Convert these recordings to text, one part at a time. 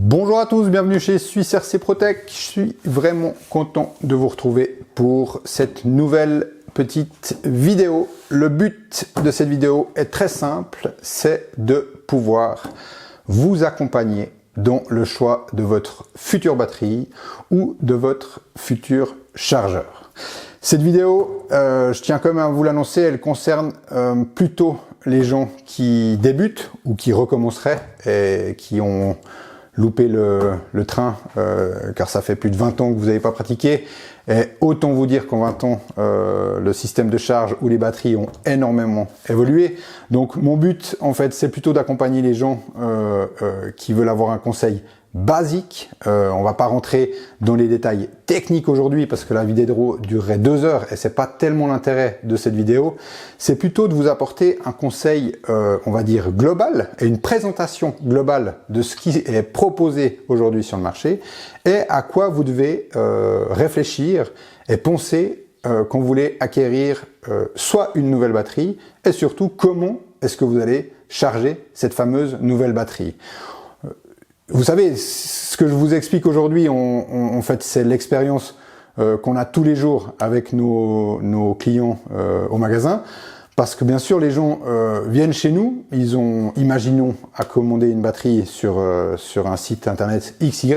Bonjour à tous, bienvenue chez Suisse RC Protech. Je suis vraiment content de vous retrouver pour cette nouvelle petite vidéo. Le but de cette vidéo est très simple, c'est de pouvoir vous accompagner dans le choix de votre future batterie ou de votre futur chargeur. Cette vidéo, je tiens quand même à vous l'annoncer, elle concerne plutôt les gens qui débutent ou qui recommenceraient et qui ont loupé le train car ça fait plus de 20 ans que vous n'avez pas pratiqué. Et autant vous dire qu'en 20 ans, le système de charge ou les batteries ont énormément évolué. Donc mon but, en fait, c'est plutôt d'accompagner les gens qui veulent avoir un conseil basique. On va pas rentrer dans les détails techniques aujourd'hui parce que la vidéo durerait 2 heures et c'est pas tellement l'intérêt de cette vidéo. C'est plutôt de vous apporter un conseil, on va dire global et une présentation globale de ce qui est proposé aujourd'hui sur le marché et à quoi vous devez réfléchir et penser quand vous voulez acquérir soit une nouvelle batterie et surtout comment est-ce que vous allez charger cette fameuse nouvelle batterie. Vous savez, ce que je vous explique aujourd'hui, en fait, c'est l'expérience qu'on a tous les jours avec nos clients au magasin. Parce que bien sûr, les gens viennent chez nous, ils ont, imaginons, à commander une batterie sur un site internet XY.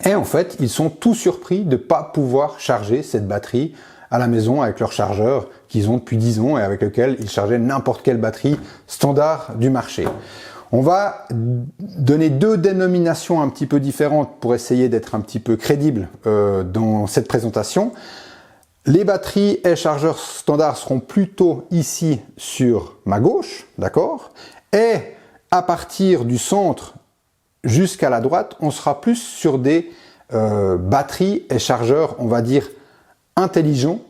Et en fait, ils sont tout surpris de ne pas pouvoir charger cette batterie à la maison avec leur chargeur qu'ils ont depuis 10 ans et avec lequel ils chargeaient n'importe quelle batterie standard du marché. On va donner 2 dénominations un petit peu différentes pour essayer d'être un petit peu crédible dans cette présentation. Les batteries et chargeurs standards seront plutôt ici sur ma gauche, d'accord? Et à partir du centre jusqu'à la droite, on sera plus sur des batteries et chargeurs, on va dire, intelligents,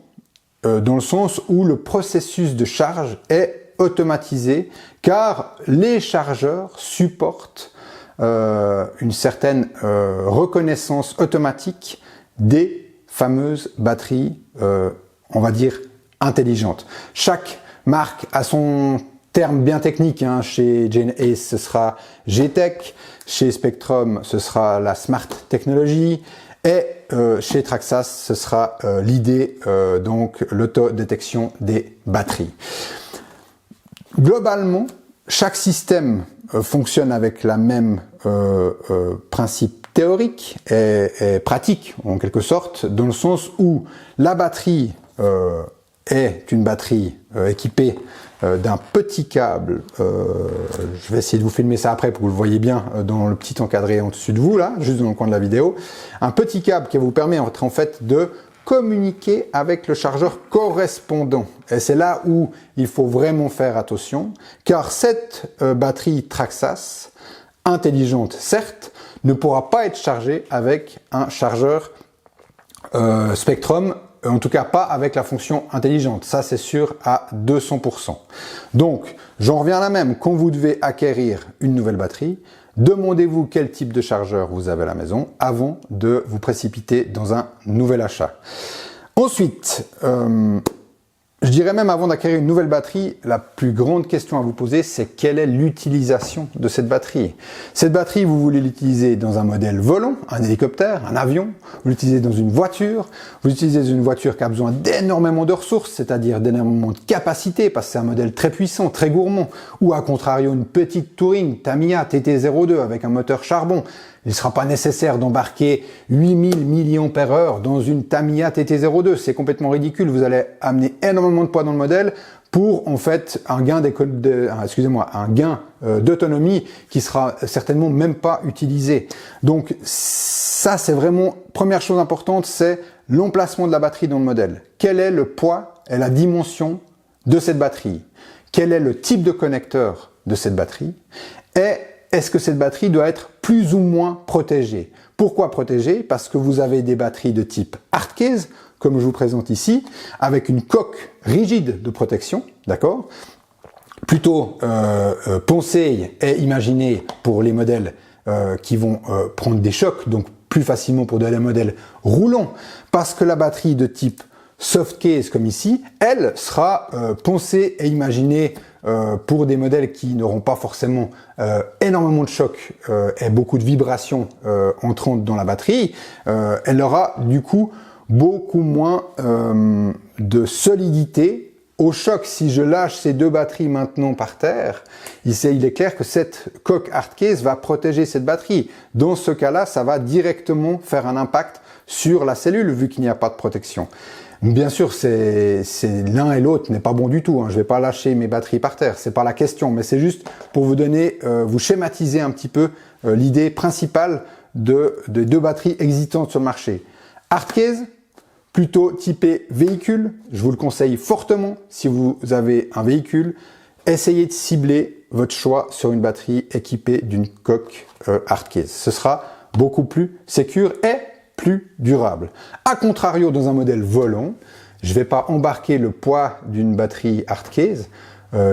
dans le sens où le processus de charge est automatisé, car les chargeurs supportent une certaine reconnaissance automatique des fameuses batteries, on va dire, intelligentes. Chaque marque a son terme bien technique, hein. Chez Genace, ce sera G-Tech, chez Spectrum, ce sera la Smart Technology, et chez Traxas, ce sera l'ID, donc l'autodétection des batteries. Globalement, chaque système fonctionne avec la même principe théorique et pratique, en quelque sorte, dans le sens où la batterie est une batterie équipée d'un petit câble. Je vais essayer de vous filmer ça après pour que vous le voyez bien dans le petit encadré en dessus de vous, là, juste dans le coin de la vidéo. Un petit câble qui vous permet en fait de communiquer avec le chargeur correspondant. Et c'est là où il faut vraiment faire attention, car cette batterie Traxas, intelligente certes, ne pourra pas être chargée avec un chargeur Spectrum, en tout cas pas avec la fonction intelligente, ça c'est sûr à 200%. Donc, j'en reviens à la même, quand vous devez acquérir une nouvelle batterie, demandez-vous quel type de chargeur vous avez à la maison avant de vous précipiter dans un nouvel achat. Ensuite, je dirais même avant d'acquérir une nouvelle batterie, la plus grande question à vous poser, c'est quelle est l'utilisation de cette batterie. Cette batterie, vous voulez l'utiliser dans un modèle volant, un hélicoptère, un avion, vous l'utilisez dans une voiture, vous l'utilisez dans une voiture qui a besoin d'énormément de ressources, c'est-à-dire d'énormément de capacité, parce que c'est un modèle très puissant, très gourmand, ou à contrario une petite Touring Tamiya TT02 avec un moteur charbon. Il ne sera pas nécessaire d'embarquer 8000 mAh dans une Tamiya TT02. C'est complètement ridicule. Vous allez amener énormément de poids dans le modèle pour en fait un gain d'autonomie qui sera certainement même pas utilisé. Donc ça, c'est vraiment première chose importante, c'est l'emplacement de la batterie dans le modèle. Quel est le poids et la dimension de cette batterie? Quel est le type de connecteur de cette batterie? Et est-ce que cette batterie doit être plus ou moins protégée? Pourquoi protégée? Parce que vous avez des batteries de type hardcase, comme je vous présente ici, avec une coque rigide de protection, d'accord? Plutôt pensée et imaginée pour les modèles qui vont prendre des chocs, donc plus facilement pour des modèles roulants, parce que la batterie de type soft case comme ici, elle sera pensée et imaginée pour des modèles qui n'auront pas forcément énormément de choc et beaucoup de vibrations entrantes dans la batterie, elle aura du coup beaucoup moins de solidité au choc. Si je lâche ces deux batteries maintenant par terre, il est clair que cette coque hardcase va protéger cette batterie. Dans ce cas-là, ça va directement faire un impact sur la cellule vu qu'il n'y a pas de protection. Bien sûr, c'est l'un et l'autre n'est pas bon du tout. Hein. Je ne vais pas lâcher mes batteries par terre, c'est pas la question, mais c'est juste pour vous donner, vous schématiser un petit peu l'idée principale de deux batteries existantes sur le marché. Hardcase, plutôt typé véhicule, je vous le conseille fortement si vous avez un véhicule. Essayez de cibler votre choix sur une batterie équipée d'une coque hardcase. Ce sera beaucoup plus sécure et plus durable. A contrario, dans un modèle volant, je ne vais pas embarquer le poids d'une batterie hardcase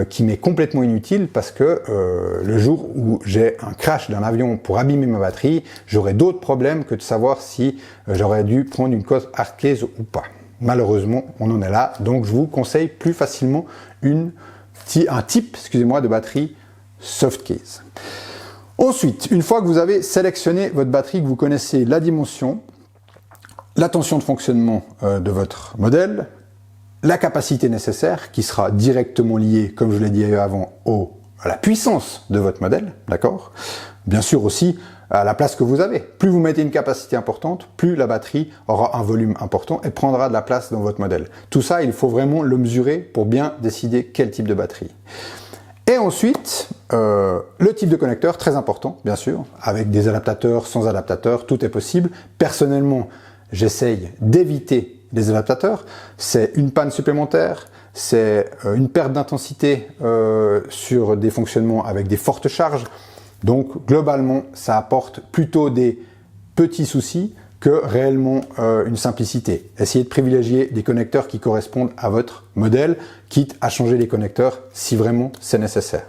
qui m'est complètement inutile parce que le jour où j'ai un crash d'un avion pour abîmer ma batterie, j'aurai d'autres problèmes que de savoir si j'aurais dû prendre une coque hardcase ou pas. Malheureusement, on en est là, donc je vous conseille plus facilement un type de batterie softcase. Ensuite, une fois que vous avez sélectionné votre batterie, que vous connaissez la dimension, la tension de fonctionnement de votre modèle, la capacité nécessaire qui sera directement liée, comme je l'ai dit avant, à la puissance de votre modèle, d'accord? Bien sûr aussi à la place que vous avez. Plus vous mettez une capacité importante, plus la batterie aura un volume important et prendra de la place dans votre modèle. Tout ça, il faut vraiment le mesurer pour bien décider quel type de batterie. Et ensuite, le type de connecteur, très important, bien sûr, avec des adaptateurs, sans adaptateurs, tout est possible. Personnellement, j'essaye d'éviter les adaptateurs. C'est une panne supplémentaire, c'est une perte d'intensité sur des fonctionnements avec des fortes charges. Donc, globalement, ça apporte plutôt des petits soucis que réellement une simplicité. Essayez de privilégier des connecteurs qui correspondent à votre modèle, quitte à changer les connecteurs si vraiment c'est nécessaire.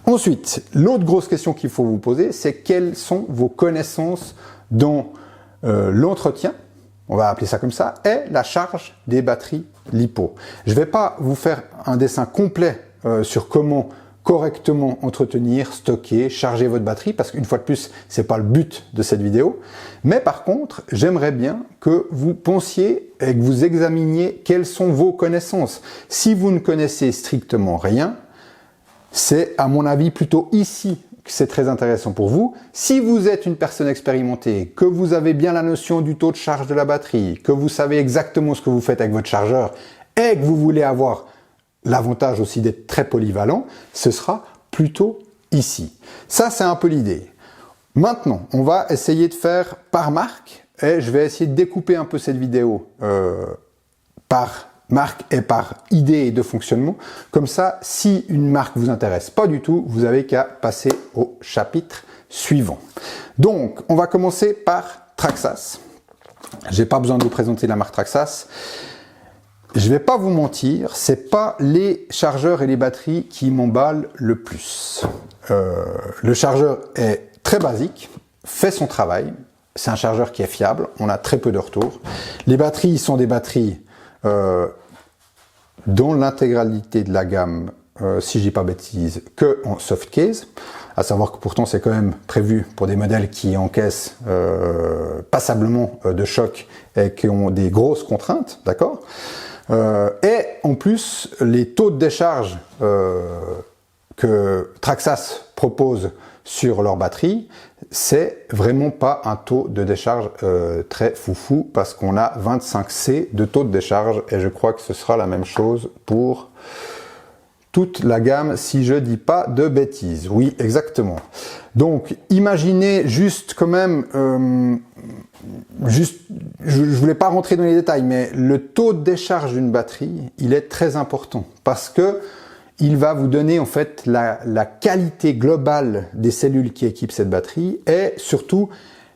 Ensuite, l'autre grosse question qu'il faut vous poser, c'est quelles sont vos connaissances dans l'entretien, on va appeler ça comme ça, et la charge des batteries LiPo. Je ne vais pas vous faire un dessin complet sur comment correctement entretenir, stocker, charger votre batterie, parce qu'une fois de plus, c'est pas le but de cette vidéo. Mais par contre, j'aimerais bien que vous pensiez et que vous examiniez quelles sont vos connaissances. Si vous ne connaissez strictement rien, c'est à mon avis plutôt ici que c'est très intéressant pour vous. Si vous êtes une personne expérimentée, que vous avez bien la notion du taux de charge de la batterie, que vous savez exactement ce que vous faites avec votre chargeur et que vous voulez avoir l'avantage aussi d'être très polyvalent, ce sera plutôt ici. Ça, c'est un peu l'idée. Maintenant, on va essayer de faire par marque et je vais essayer de découper un peu cette vidéo par marque et par idée de fonctionnement. Comme ça, si une marque vous intéresse pas du tout, vous avez qu'à passer au chapitre suivant. Donc, on va commencer par Traxxas. J'ai pas besoin de vous présenter la marque Traxxas. Je vais pas vous mentir, c'est pas les chargeurs et les batteries qui m'emballent le plus. Le chargeur est très basique, fait son travail. C'est un chargeur qui est fiable, on a très peu de retours. Les batteries sont des batteries dans l'intégralité de la gamme, si je dis pas bêtise, que en soft case. À savoir que pourtant c'est quand même prévu pour des modèles qui encaissent passablement de choc et qui ont des grosses contraintes, d'accord? Et en plus, les taux de décharge que Traxxas propose sur leur batterie, c'est vraiment pas un taux de décharge très foufou parce qu'on a 25C de taux de décharge et je crois que ce sera la même chose pour toute la gamme si je dis pas de bêtises. Oui, exactement. Donc, imaginez juste quand même, je voulais pas rentrer dans les détails, mais le taux de décharge d'une batterie, il est très important parce que il va vous donner en fait la qualité globale des cellules qui équipent cette batterie et surtout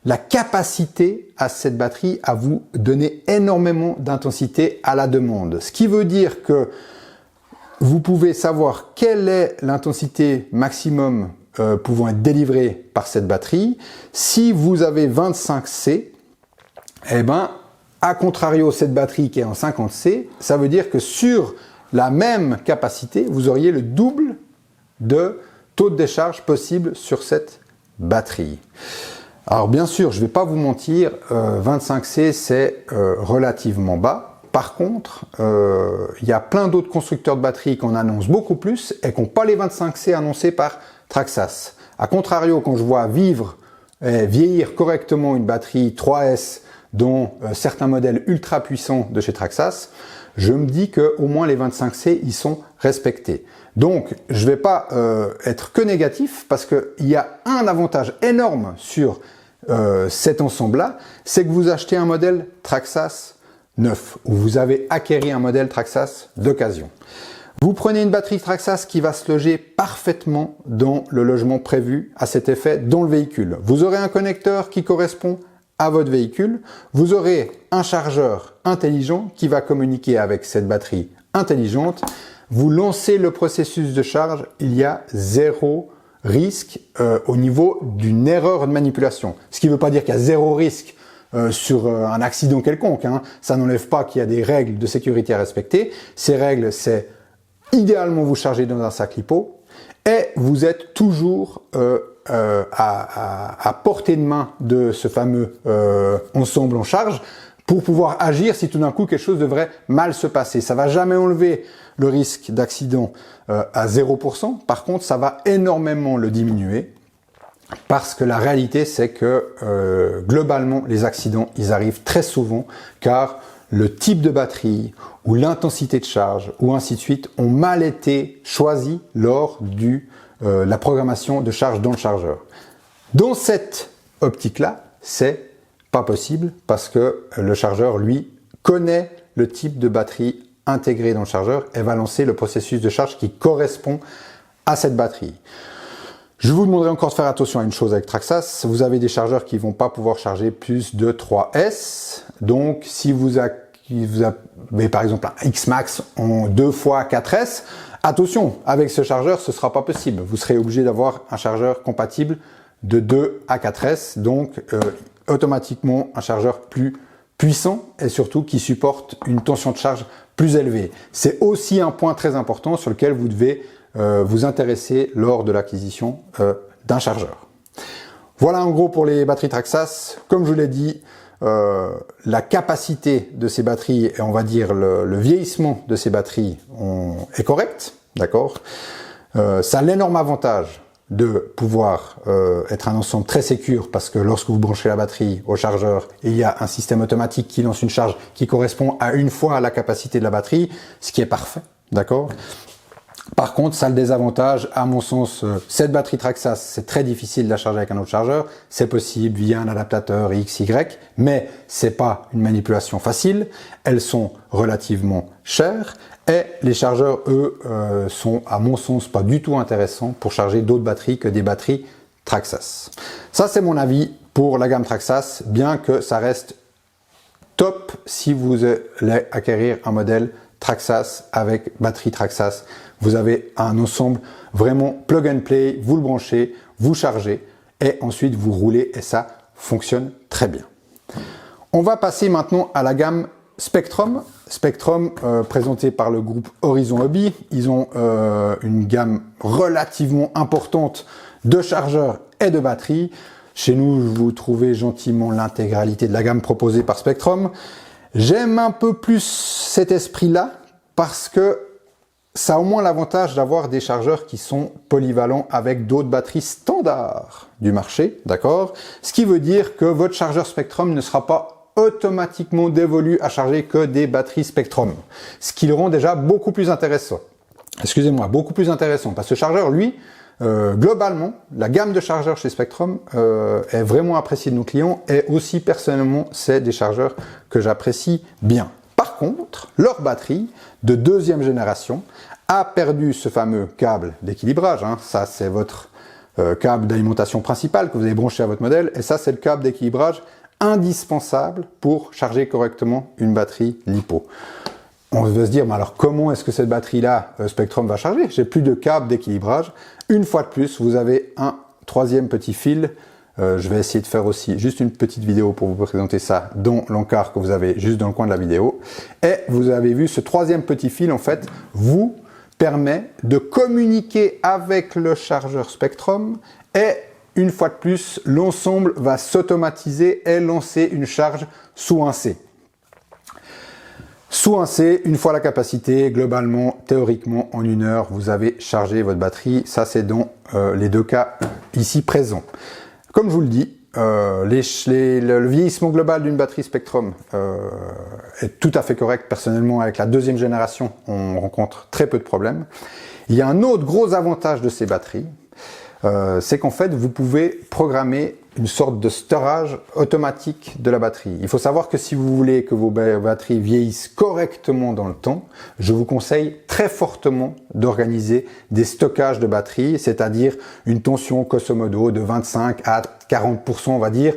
la capacité à cette batterie à vous donner énormément d'intensité à la demande. Ce qui veut dire que vous pouvez savoir quelle est l'intensité maximum pouvant être délivrée par cette batterie. Si vous avez 25C, eh ben, à contrario, cette batterie qui est en 50C, ça veut dire que sur la même capacité, vous auriez le double de taux de décharge possible sur cette batterie. Alors bien sûr, je ne vais pas vous mentir, 25C c'est relativement bas. Par contre, il y a plein d'autres constructeurs de batteries qui en annoncent beaucoup plus et qui n'ont pas les 25C annoncés par Traxas. A contrario, quand je vois vieillir correctement une batterie 3S dont certains modèles ultra puissants de chez Traxas, je me dis qu'au moins les 25C ils sont respectés. Donc je ne vais pas être que négatif parce qu'il y a un avantage énorme sur cet ensemble-là, c'est que vous achetez un modèle Traxas neuf ou vous avez acquéri un modèle Traxas d'occasion. Vous prenez une batterie Traxas qui va se loger parfaitement dans le logement prévu à cet effet dans le véhicule. Vous aurez un connecteur qui correspond à votre véhicule. Vous aurez un chargeur intelligent qui va communiquer avec cette batterie intelligente. Vous lancez le processus de charge, il y a zéro risque au niveau d'une erreur de manipulation. Ce qui ne veut pas dire qu'il y a zéro risque sur un accident quelconque. Hein. Ça n'enlève pas qu'il y a des règles de sécurité à respecter. Ces règles, c'est idéalement vous charger dans un sac lipo et vous êtes toujours à portée de main de ce fameux ensemble en charge pour pouvoir agir si tout d'un coup quelque chose devrait mal se passer. Ça va jamais enlever le risque d'accident à 0%. Par contre, ça va énormément le diminuer parce que la réalité, c'est que globalement, les accidents, ils arrivent très souvent car le type de batterie ou l'intensité de charge ou ainsi de suite ont mal été choisis lors la programmation de charge dans le chargeur. Dans cette optique-là, c'est pas possible parce que le chargeur, lui, connaît le type de batterie intégrée dans le chargeur et va lancer le processus de charge qui correspond à cette batterie. Je vous demanderai encore de faire attention à une chose avec Traxas. Vous avez des chargeurs qui vont pas pouvoir charger plus de 3S. Donc, si vous avez par exemple un X-Max en 2 fois 4S, attention, avec ce chargeur, ce sera pas possible. Vous serez obligé d'avoir un chargeur compatible de 2 à 4S. Donc, automatiquement, un chargeur plus puissant et surtout qui supporte une tension de charge plus élevée. C'est aussi un point très important sur lequel vous devez vous intéresser lors de l'acquisition d'un chargeur. Voilà en gros pour les batteries Traxas. Comme je vous l'ai dit, la capacité de ces batteries et on va dire le vieillissement de ces batteries est correct, d'accord. Ça a l'énorme avantage de pouvoir être un ensemble très sécure parce que lorsque vous branchez la batterie au chargeur, il y a un système automatique qui lance une charge qui correspond à une fois la capacité de la batterie, ce qui est parfait, d'accord. Par contre, ça a le désavantage, à mon sens, cette batterie Traxas, c'est très difficile de la charger avec un autre chargeur. C'est possible via un adaptateur XY, mais c'est pas une manipulation facile. Elles sont relativement chères et les chargeurs, eux, sont, à mon sens, pas du tout intéressants pour charger d'autres batteries que des batteries Traxas. Ça, c'est mon avis pour la gamme Traxas, bien que ça reste top si vous allez acquérir un modèle Traxas avec batterie Traxas. Vous avez un ensemble vraiment plug and play, vous le branchez, vous chargez et ensuite vous roulez et ça fonctionne très bien. On va passer maintenant à la gamme Spektrum. Spektrum présenté par le groupe Horizon Hobby. Ils ont une gamme relativement importante de chargeurs et de batteries. Chez nous, vous trouvez gentiment l'intégralité de la gamme proposée par Spektrum. J'aime un peu plus cet esprit-là parce que ça a au moins l'avantage d'avoir des chargeurs qui sont polyvalents avec d'autres batteries standards du marché, d'accord? Ce qui veut dire que votre chargeur Spektrum ne sera pas automatiquement dévolu à charger que des batteries Spektrum. Ce qui le rend déjà beaucoup plus intéressant. Excusez-moi, beaucoup plus intéressant. Parce que ce chargeur, lui, globalement, la gamme de chargeurs chez Spektrum est vraiment appréciée de nos clients et aussi personnellement, c'est des chargeurs que j'apprécie bien. Par contre, leur batterie de deuxième génération a perdu ce fameux câble d'équilibrage. Hein. Ça, c'est votre câble d'alimentation principal que vous avez branché à votre modèle. Et ça, c'est le câble d'équilibrage indispensable pour charger correctement une batterie LiPo. On va se dire, mais alors comment est-ce que cette batterie-là, Spektrum, va charger? J'ai plus de câble d'équilibrage. Une fois de plus, vous avez un troisième petit fil Je vais essayer de faire aussi juste une petite vidéo pour vous présenter ça dans l'encart que vous avez juste dans le coin de la vidéo. Et vous avez vu ce troisième petit fil, en fait, vous permet de communiquer avec le chargeur Spectrum et une fois de plus, l'ensemble va s'automatiser et lancer une charge sous un C. Sous un C, une fois la capacité, globalement, théoriquement, en 1 heure, vous avez chargé votre batterie. Ça, c'est dans les 2 cas ici présents. Comme je vous le dis, le vieillissement global d'une batterie Spectrum est tout à fait correct. Personnellement, avec la 2e génération, on rencontre très peu de problèmes. Il y a un autre gros avantage de ces batteries, c'est qu'en fait, vous pouvez programmer une sorte de storage automatique de la batterie. Il faut savoir que si vous voulez que vos batteries vieillissent correctement dans le temps, je vous conseille très fortement d'organiser des stockages de batteries, c'est-à-dire une tension grosso modo de 25 à 40%, on va dire,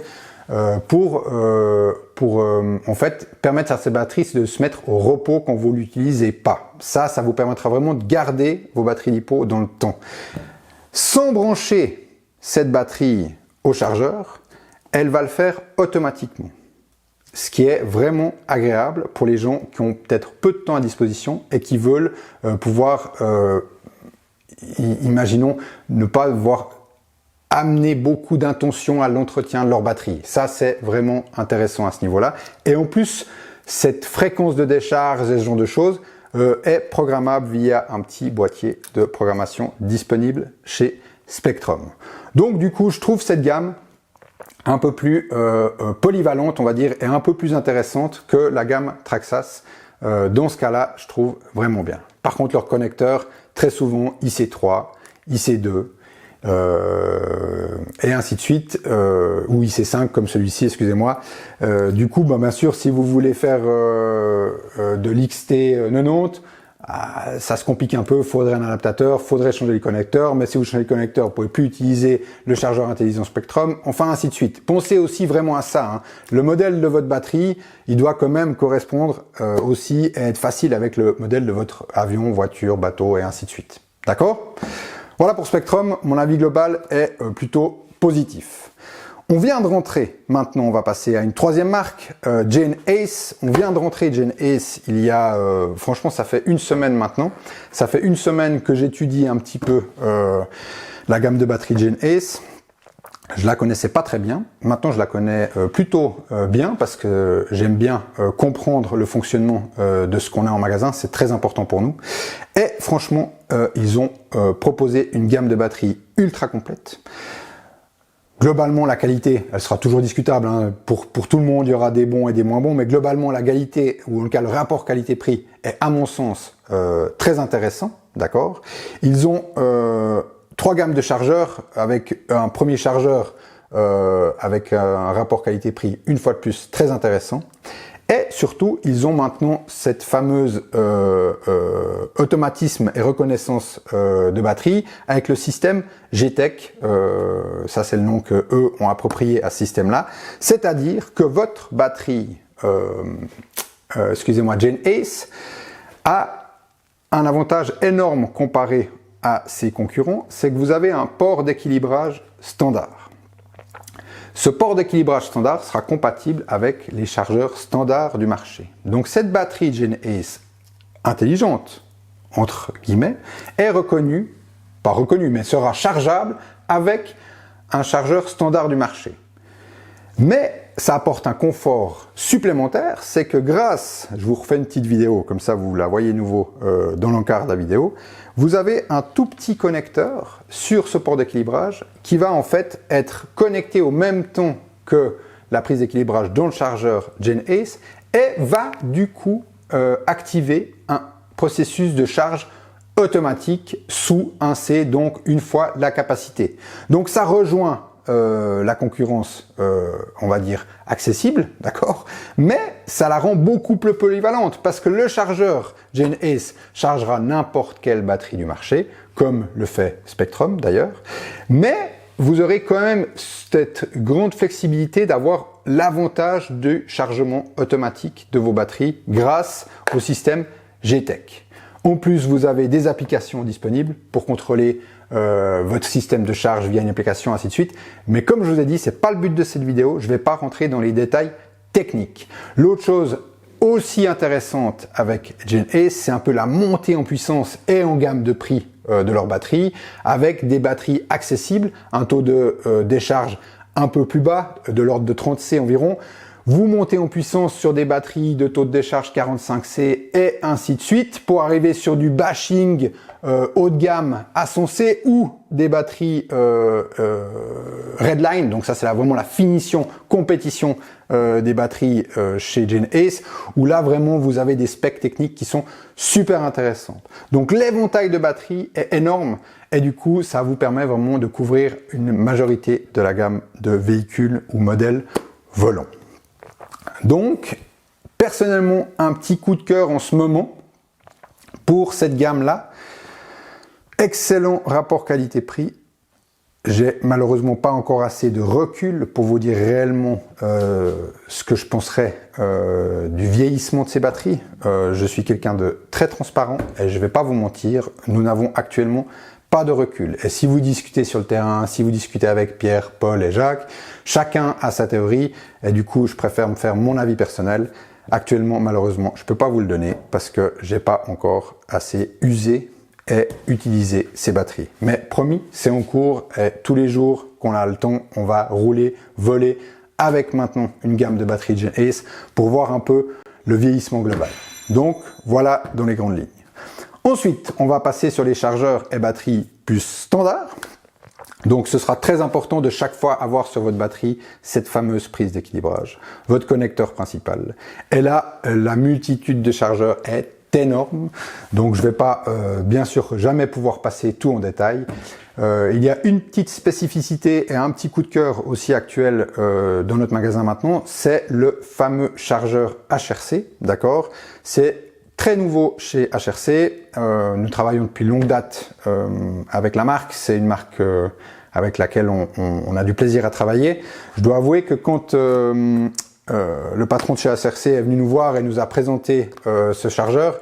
pour en fait permettre à ces batteries de se mettre au repos quand vous l'utilisez pas. Ça vous permettra vraiment de garder vos batteries LiPo dans le temps. Sans brancher cette batterie au chargeur, elle va le faire automatiquement. Ce qui est vraiment agréable pour les gens qui ont peut-être peu de temps à disposition et qui veulent pouvoir, imaginons, ne pas devoir amener beaucoup d'intention à l'entretien de leur batterie. Ça, c'est vraiment intéressant à ce niveau-là. Et en plus, cette fréquence de décharge et ce genre de choses est programmable via un petit boîtier de programmation disponible chez Spectrum. Donc du coup, je trouve cette gamme un peu plus polyvalente, on va dire, et un peu plus intéressante que la gamme Traxxas. Dans ce cas-là, je trouve vraiment bien. Par contre, leurs connecteurs, très souvent IC3, IC2, et ainsi de suite, ou IC5 comme celui-ci, excusez-moi. Du coup, bien sûr, si vous voulez faire de l'XT90, ça se complique un peu, faudrait un adaptateur, faudrait changer les connecteurs, mais si vous changez les connecteurs, vous pouvez plus utiliser le chargeur intelligent Spectrum, enfin ainsi de suite. Pensez aussi vraiment à ça, hein. Le modèle de votre batterie, il doit quand même correspondre aussi et être facile avec le modèle de votre avion, voiture, bateau et ainsi de suite. D'accord ? Voilà pour Spectrum, mon avis global est plutôt positif. On vient de rentrer, maintenant on va passer à une 3e marque, GeneAce. On vient de rentrer GeneAce il y a, franchement ça fait 1 semaine maintenant. Ça fait 1 semaine que j'étudie un petit peu la gamme de batterie GeneAce. Je la connaissais pas très bien, maintenant je la connais plutôt bien parce que j'aime bien comprendre le fonctionnement de ce qu'on a en magasin, c'est très important pour nous. Et franchement, ils ont proposé une gamme de batteries ultra complète. Globalement, la qualité, elle sera toujours discutable, hein. Pour tout le monde, il y aura des bons et des moins bons, mais globalement, la qualité, ou en tout cas le rapport qualité-prix, est à mon sens très intéressant, d'accord. Ils ont 3 gammes de chargeurs, avec un premier chargeur avec un rapport qualité-prix, une fois de plus, très intéressant. Et surtout, ils ont maintenant cette fameuse automatisme et reconnaissance de batterie avec le système GTEC. Ça, c'est le nom que eux ont approprié à ce système-là. C'est-à-dire que votre batterie, excusez-moi, GeneAce, a un avantage énorme comparé à ses concurrents, c'est que vous avez un port d'équilibrage standard. Ce port d'équilibrage standard sera compatible avec les chargeurs standards du marché. Donc cette batterie GeneAce intelligente, entre guillemets, est reconnue, pas reconnue, mais sera chargeable avec un chargeur standard du marché. Mais ça apporte un confort supplémentaire, c'est que grâce, je vous refais une petite vidéo, comme ça vous la voyez nouveau dans l'encart de la vidéo, vous avez un tout petit connecteur sur ce port d'équilibrage qui va en fait être connecté au même temps que la prise d'équilibrage dans le chargeur GeneAce et va du coup activer un processus de charge automatique sous un C, donc une fois la capacité. Donc ça rejoint la concurrence, on va dire, accessible, d'accord, mais ça la rend beaucoup plus polyvalente parce que le chargeur GeneAce chargera n'importe quelle batterie du marché, comme le fait Spectrum d'ailleurs, mais vous aurez quand même cette grande flexibilité d'avoir l'avantage du chargement automatique de vos batteries grâce au système GTEC. En plus, vous avez des applications disponibles pour contrôler votre système de charge via une application, ainsi de suite. Mais comme je vous ai dit, c'est pas le but de cette vidéo. Je vais pas rentrer dans les détails techniques. L'autre chose aussi intéressante avec GenAce, c'est un peu la montée en puissance et en gamme de prix de leurs batteries, avec des batteries accessibles, un taux de décharge un peu plus bas, de l'ordre de 30 C environ. Vous montez en puissance sur des batteries de taux de décharge 45 C et ainsi de suite pour arriver sur du bashing haut de gamme à 100 C ou des batteries Redline. Donc ça c'est vraiment la finition compétition des batteries chez GenAce, où là vraiment vous avez des specs techniques qui sont super intéressants. Donc l'éventail de batteries est énorme et du coup ça vous permet vraiment de couvrir une majorité de la gamme de véhicules ou modèles volants. Donc, personnellement, un petit coup de cœur en ce moment pour cette gamme-là. Excellent rapport qualité-prix. J'ai malheureusement pas encore assez de recul pour vous dire réellement ce que je penserais du vieillissement de ces batteries. Je suis quelqu'un de très transparent et je vais pas vous mentir, nous n'avons actuellement pas de recul. Et si vous discutez sur le terrain, si vous discutez avec Pierre, Paul et Jacques, chacun a sa théorie et du coup je préfère me faire mon avis personnel. Actuellement, malheureusement, je peux pas vous le donner parce que j'ai pas encore assez usé et utilisé ces batteries. Mais promis, c'est en cours et tous les jours qu'on a le temps, on va rouler, voler avec maintenant une gamme de batteries GenAce pour voir un peu le vieillissement global. Donc voilà dans les grandes lignes. Ensuite, on va passer sur les chargeurs et batteries plus standards. Donc ce sera très important de chaque fois avoir sur votre batterie cette fameuse prise d'équilibrage, votre connecteur principal. Et là, la multitude de chargeurs est énorme, donc je ne vais pas bien sûr jamais pouvoir passer tout en détail. Il y a une petite spécificité et un petit coup de cœur aussi actuel dans notre magasin maintenant, c'est le fameux chargeur HRC, d'accord? C'est très nouveau chez HRC, nous travaillons depuis longue date avec la marque, c'est une marque avec laquelle on a du plaisir à travailler. Je dois avouer que quand le patron de chez HRC est venu nous voir et nous a présenté ce chargeur,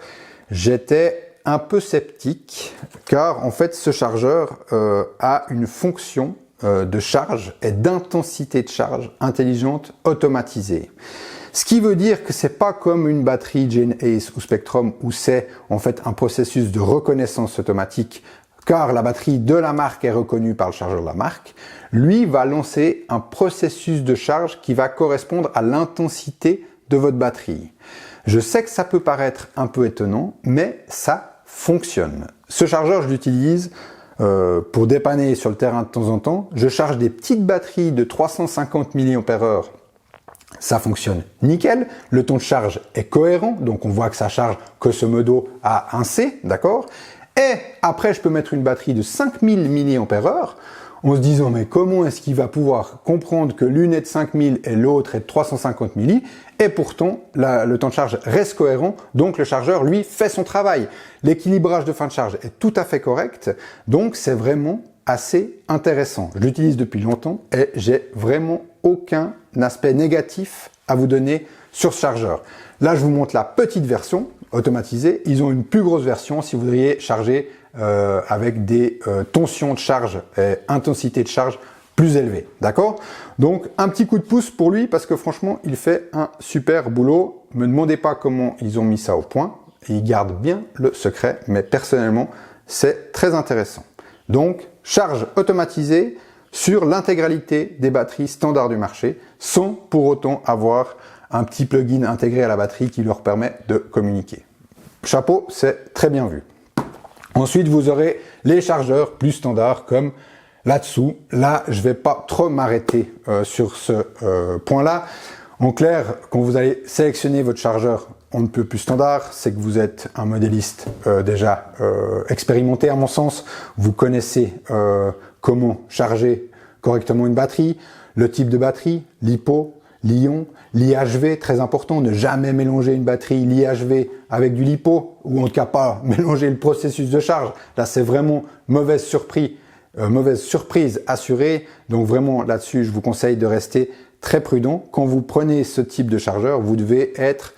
j'étais un peu sceptique car en fait ce chargeur a une fonction de charge et d'intensité de charge intelligente automatisée. Ce qui veut dire que c'est pas comme une batterie GenAce ou Spectrum où c'est en fait un processus de reconnaissance automatique car la batterie de la marque est reconnue par le chargeur de la marque. Lui va lancer un processus de charge qui va correspondre à l'intensité de votre batterie. Je sais que ça peut paraître un peu étonnant, mais ça fonctionne. Ce chargeur, je l'utilise pour dépanner sur le terrain de temps en temps. Je charge des petites batteries de 350 mAh. Ça fonctionne nickel, le temps de charge est cohérent, donc on voit que ça charge grosso modo à 1 C, d'accord? Et après, je peux mettre une batterie de 5000 mAh en se disant, mais comment est-ce qu'il va pouvoir comprendre que l'une est de 5000 et l'autre est de 350 milli? Et pourtant, le temps de charge reste cohérent, donc le chargeur, lui, fait son travail. L'équilibrage de fin de charge est tout à fait correct, donc c'est vraiment assez intéressant. Je l'utilise depuis longtemps et j'ai vraiment aucun aspect négatif à vous donner sur ce chargeur. Là, je vous montre la petite version automatisée. Ils ont une plus grosse version si vous voudriez charger avec des tensions de charge et intensité de charge plus élevées. D'accord? Donc, un petit coup de pouce pour lui parce que franchement, il fait un super boulot. Ne me demandez pas comment ils ont mis ça au point. Ils gardent bien le secret, mais personnellement, c'est très intéressant. Donc, charge automatisée sur l'intégralité des batteries standards du marché, sans pour autant avoir un petit plugin intégré à la batterie qui leur permet de communiquer. Chapeau, c'est très bien vu. Ensuite, vous aurez les chargeurs plus standards comme là-dessous. Là, je vais pas trop m'arrêter sur ce point-là. En clair, quand vous allez sélectionner votre chargeur on ne peut plus standard, c'est que vous êtes un modéliste déjà expérimenté à mon sens. Vous connaissez comment charger correctement une batterie, le type de batterie, l'hypo, l'ion, l'IHV, très important, ne jamais mélanger une batterie l'IHV avec du LiPo, ou en tout cas pas mélanger le processus de charge. Là, c'est vraiment mauvaise surprise assurée. Donc vraiment là-dessus, je vous conseille de rester très prudent. Quand vous prenez ce type de chargeur, vous devez être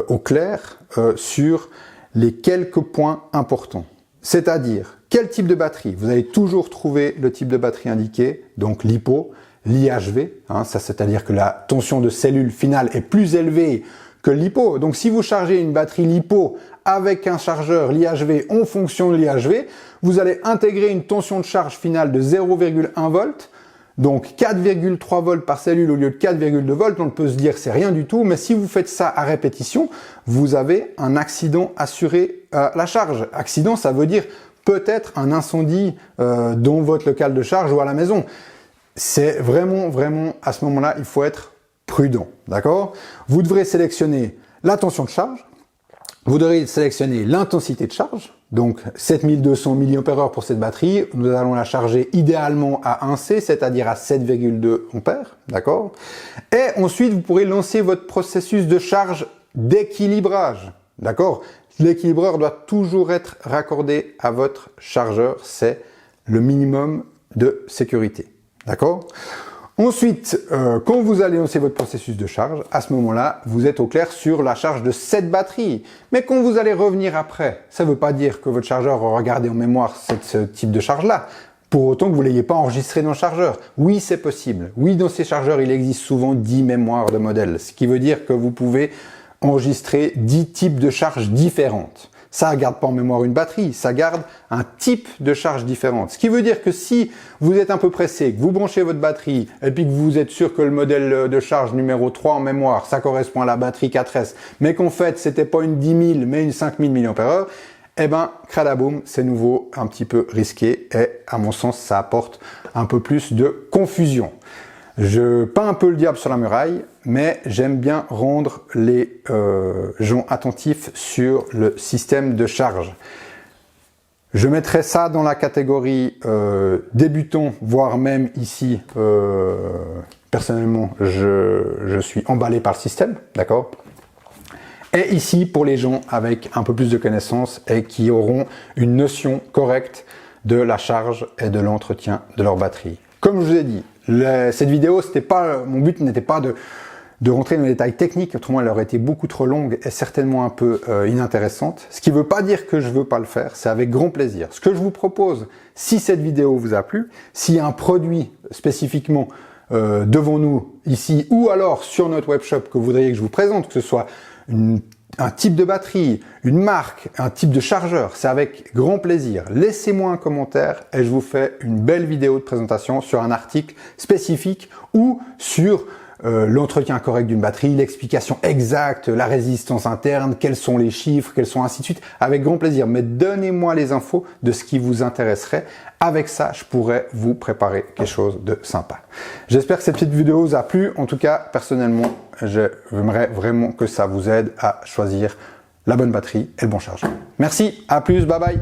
au clair sur les quelques points importants. C'est-à-dire, quel type de batterie? Vous allez toujours trouver le type de batterie indiqué, donc LiPo, l'IHV, hein, ça c'est-à-dire que la tension de cellule finale est plus élevée que LiPo. Donc si vous chargez une batterie LiPo avec un chargeur l'IHV en fonction de l'IHV, vous allez intégrer une tension de charge finale de 0,1 volts, donc 4,3 volts par cellule au lieu de 4,2 volts. On peut se dire c'est rien du tout, mais si vous faites ça à répétition, vous avez un accident assuré à la charge. Accident, ça veut dire peut-être un incendie dans votre local de charge ou à la maison. C'est vraiment à ce moment-là, il faut être prudent, d'accord? Vous devrez sélectionner la tension de charge, vous devrez sélectionner l'intensité de charge, donc 7200 mAh pour cette batterie, nous allons la charger idéalement à 1C, c'est-à-dire à 7,2 ampères, d'accord? Et ensuite, vous pourrez lancer votre processus de charge d'équilibrage, d'accord? L'équilibreur doit toujours être raccordé à votre chargeur, c'est le minimum de sécurité. D'accord? Ensuite, quand vous allez lancer votre processus de charge, à ce moment-là, vous êtes au clair sur la charge de cette batterie. Mais quand vous allez revenir après, ça ne veut pas dire que votre chargeur aura gardé en mémoire ce type de charge-là, pour autant que vous ne l'ayez pas enregistré dans le chargeur. Oui, c'est possible. Oui, dans ces chargeurs, il existe souvent 10 mémoires de modèle, ce qui veut dire que vous pouvez enregistrer 10 types de charges différentes. Ça ne garde pas en mémoire une batterie, ça garde un type de charge différente. Ce qui veut dire que si vous êtes un peu pressé, que vous branchez votre batterie et puis que vous êtes sûr que le modèle de charge numéro 3 en mémoire, ça correspond à la batterie 4S, mais qu'en fait, c'était pas une 10 000, mais une 5000 mAh, eh ben, cradaboum, c'est nouveau un petit peu risqué et à mon sens, ça apporte un peu plus de confusion. Je peins un peu le diable sur la muraille, mais j'aime bien rendre les gens attentifs sur le système de charge. Je mettrai ça dans la catégorie débutant, voire même ici, personnellement, je suis emballé par le système, d'accord? Et ici, pour les gens avec un peu plus de connaissances et qui auront une notion correcte de la charge et de l'entretien de leur batterie. Comme je vous ai dit, cette vidéo, mon but n'était pas de rentrer dans les détails techniques, autrement elle aurait été beaucoup trop longue et certainement un peu inintéressante. Ce qui ne veut pas dire que je ne veux pas le faire, c'est avec grand plaisir. Ce que je vous propose, si cette vidéo vous a plu, s'il y a un produit spécifiquement devant nous ici ou alors sur notre webshop que vous voudriez que je vous présente, que ce soit un type de batterie, une marque, un type de chargeur, c'est avec grand plaisir. Laissez-moi un commentaire et je vous fais une belle vidéo de présentation sur un article spécifique ou sur l'entretien correct d'une batterie, l'explication exacte, la résistance interne, quels sont les chiffres, quels sont ainsi de suite, avec grand plaisir. Mais donnez-moi les infos de ce qui vous intéresserait. Avec ça, je pourrais vous préparer quelque chose de sympa. J'espère que cette petite vidéo vous a plu. En tout cas, personnellement, j'aimerais vraiment que ça vous aide à choisir la bonne batterie et le bon chargeur. Merci, à plus, bye bye.